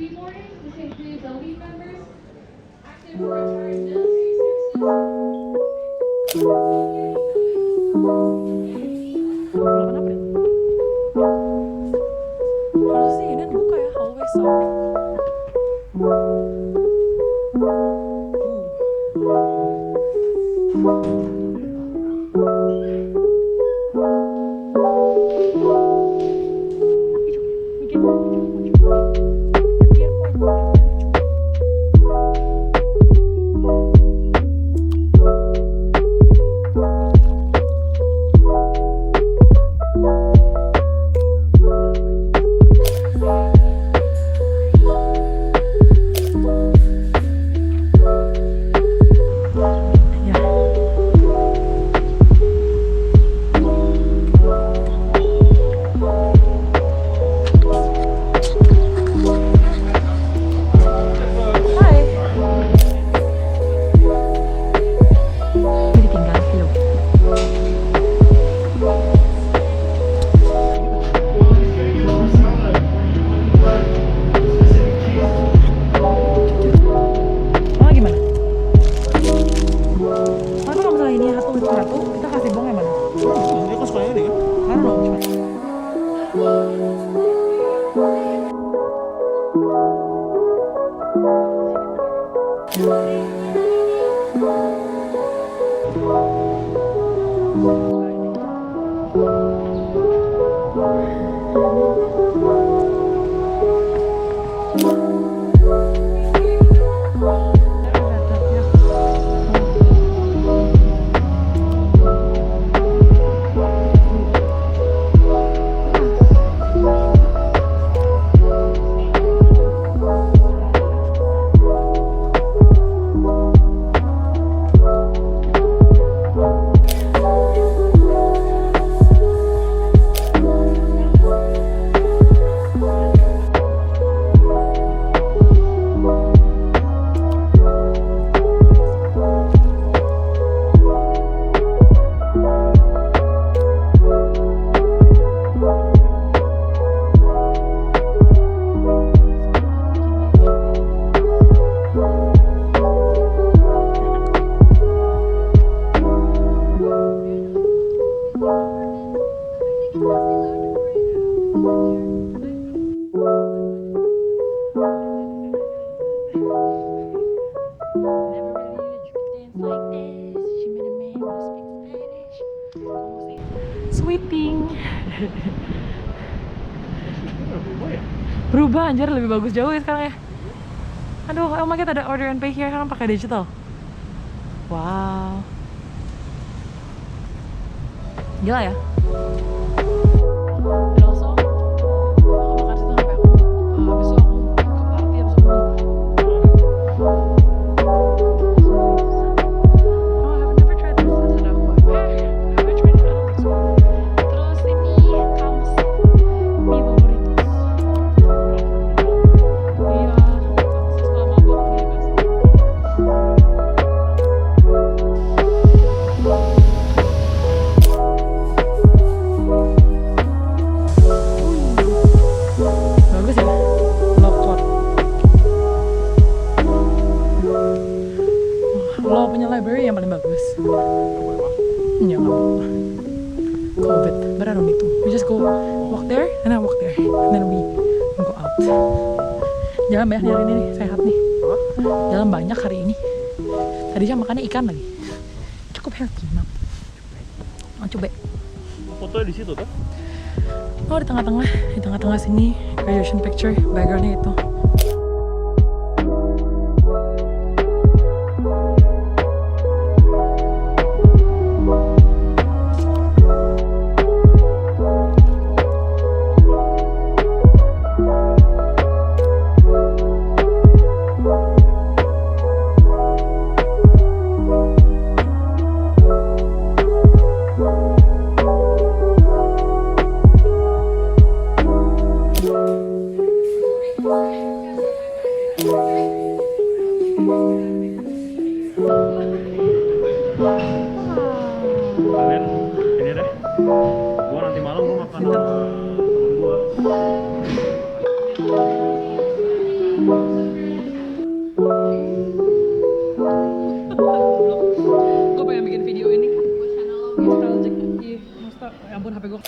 early mornings. This includes elite members, active or retired military services. Harusnya ini buka ya, always so. Sweeping. Berubah anjir, lebih bagus jauh ya sekarang ya. Aduh, oh my god, ada order and pay here, sekarang pakai digital. Wow. Gila ya. Dan also, aku makan situ sampai aku habis itu aku ke party, habis itu aku muntah. Lo punya library yang paling bagus. Ya nggak apa-apa. COVID, but I don't need to. We just go walk there, and then walk there, and then we go out. Jalan banyak nih hari ini nih, sehat nih. Jalan banyak hari ini. Tadi jam makannya ikan lagi. Cukup healthy, mam. Oh, coba. Fotonya di situ tuh? Oh, di tengah-tengah sini, graduation picture, backgroundnya itu. Ih, maksudnya, ya ampun HP gue.